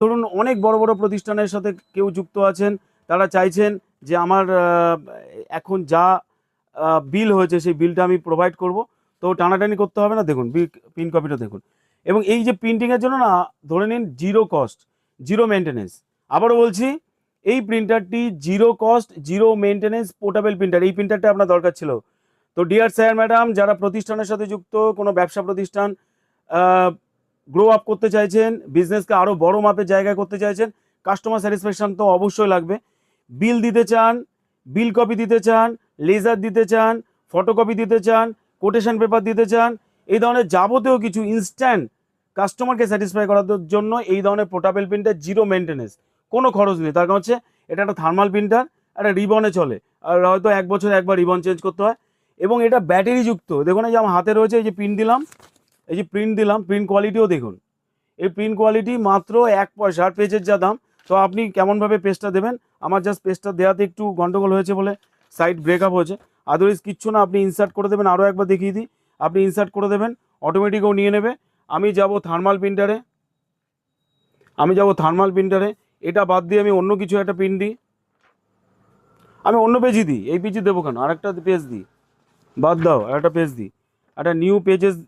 ধরুন অনেক বড় বড় প্রতিষ্ঠানের সাথে কেউ যুক্ত আছেন, তারা চাইছেন যে আমার এখন যা বিল হয়েছে সেই বিলটা আমি প্রোভাইড করব, তো টানাটানি করতে হবে না। দেখুন প্রিন্ট কপিটা দেখুন, এবং এই যে প্রিন্টিংয়ের জন্য না ধরে নিন জিরো কস্ট, জিরো মেনটেনেন্স। আবারও বলছি, এই প্রিন্টারটি zero cost, zero maintenance portable printer. এই প্রিন্টারটা আপনার দরকার ছিল। তো ডিয়ার স্যার ম্যাডাম, যারা প্রতিষ্ঠানের সাথে যুক্ত, কোনো ব্যবসা প্রতিষ্ঠান গ্রো আপ করতে চাইছেন, বিজনেসকে আরও বড় মাপের জায়গায় করতে চাইছেন, কাস্টমার স্যাটিসফ্যাকশন তো অবশ্যই লাগবে। বিল দিতে চান, বিল কপি দিতে চান, লেজার দিতে চান, ফটোকপি দিতে চান, কোটেশন পেপার দিতে চান, এই ধরনের যাবতীয় কিছু ইনস্ট্যান্ট কাস্টমারকে স্যাটিসফাই করার জন্য এই ধরনের পোর্টেবল প্রিন্টার, জিরো মেনটেনেন্স, কোনো খরচ নেই। তার কারণ হচ্ছে এটা একটা থার্মাল প্রিন্টার, একটা রিবনে চলে, আর হয়তো 1 বছরে একবার রিবন চেঞ্জ করতে হয়, এবং এটা ব্যাটারিযুক্ত। দেখুন এই যে আমার হাতে রয়েছে, এই যে প্রিন্ট দিলাম, এই যে প্রিন্ট দিলাম, প্রিন্ট কোয়ালিটিও দেখুন। এই প্রিন্ট কোয়ালিটি মাত্র 1 পয়সা, আর পেজের যা দাম। তো আপনি কেমনভাবে পেজটা দেবেন, আমার জাস্ট পেজটা দেওয়াতে একটু গন্ডগোল হয়েছে বলে সাইড ব্রেকআপ হয়েছে, আদারওয়াইজ কিচ্ছু না। আপনি ইনসার্ট করে দেবেন, আরও একবার দেখিয়ে দিই, আপনি ইনসার্ট করে দেবেন, অটোমেটিকও নিয়ে নেবে। আমি যাব থার্মাল প্রিন্টারে, এটা বাদ দিয়ে আমি অন্য কিছু একটা প্রিন্ট দিই, আমি অন্য পেজই দিই, এই পেজই দেবো কেন, আরেকটা পেজ দিই, বাদ দাও, আরেকটা পেজ দিই, একটা নিউ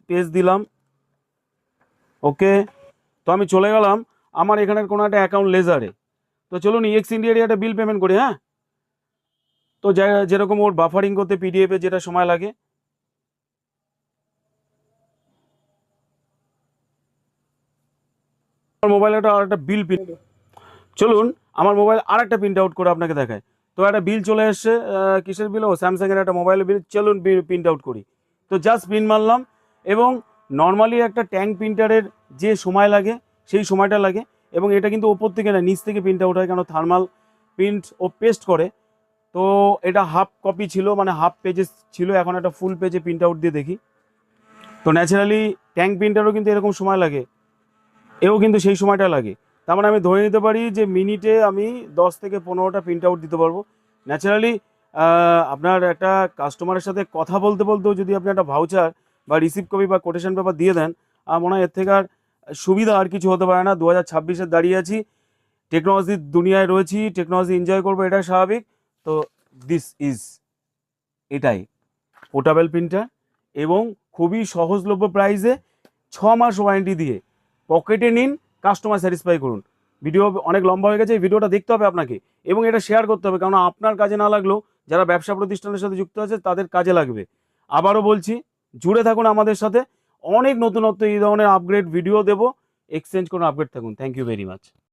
পেজ দিলাম। ওকে, তো আমি চলে গেলাম আমার এখানের কোনো একটা অ্যাকাউন্ট লেজারে। তো চলুন EX ইন্ডিয়ার একটা বিল পেমেন্ট করি। হ্যাঁ, তো যেরকম ওর বাফারিং করতে পিডিএফে যেটা সময় লাগে, আমার মোবাইলে একটা বিল প্রিন্ট, চলুন আমার মোবাইল আর একটা প্রিন্ট আউট করে আপনাকে দেখায়। তো একটা বিল চলে এসছে, কিসের বিল? ও স্যামসাংয়ের একটা মোবাইলের বিল। চলুন প্রিন্ট আউট করি। তো জাস্ট প্রিন্ট মারলাম, এবং নর্মালি একটা ট্যাঙ্ক প্রিন্টারের যে সময় লাগে সেই সময়টা লাগে, এবং এটা কিন্তু ওপর থেকে না নিচ থেকে প্রিন্ট আউট হয়, কেন থার্মাল প্রিন্ট ও পেস্ট করে। তো এটা হাফ কপি ছিল, মানে হাফ পেজেস ছিল, এখন একটা ফুল পেজে প্রিন্ট আউট দিয়ে দেখি। তো ন্যাচারালি ট্যাঙ্ক প্রিন্টারও কিন্তু এরকম সময় লাগে, এও কিন্তু সেই সময়টা লাগে। তার মানে আমি ধরে নিতে পারি যে মিনিটে আমি 10 থেকে 15টা প্রিন্ট আউট দিতে পারবো। ন্যাচারালি আপনার একটা কাস্টমারের সাথে কথা বলতে বলতেও যদি আপনি একটা ভাউচার বা রিসিপ্ট কপি বা কোটেশন পেপার দিয়ে দেন, মনে হয় এর থেকে আর সুবিধা আর কিছু হতে পারে না। 2026-এ দাঁড়িয়ে আছি, টেকনোলজির দুনিয়ায় রয়েছি, টেকনোলজি এনজয় করবো, এটাই স্বাভাবিক। তো এটাই পোর্টেবল প্রিন্টার, এবং খুবই সহজলভ্য প্রাইসে 6 মাস ওয়ারেন্টি দিয়ে পকেটে নিন, কাস্টমার স্যাটিসফাই করুন। ভিডিও অনেক লম্বা হয়ে গেছে, এই ভিডিওটা দেখতে হবে আপনাকে, এবং এটা শেয়ার করতে হবে, কারণ আপনার কাজে না লাগলেও যারা ব্যবসা প্রতিষ্ঠানের সাথে যুক্ত আছে তাদের কাজে লাগবে। আবারও বলছি, জুড়ে থাকুন আমাদের সাথে, অনেক নতুনত্ব এই ধরনের আপগ্রেড ভিডিও দেবো, এক্সচেঞ্জ করুন, আপগ্রেড থাকুন। Thank you very much.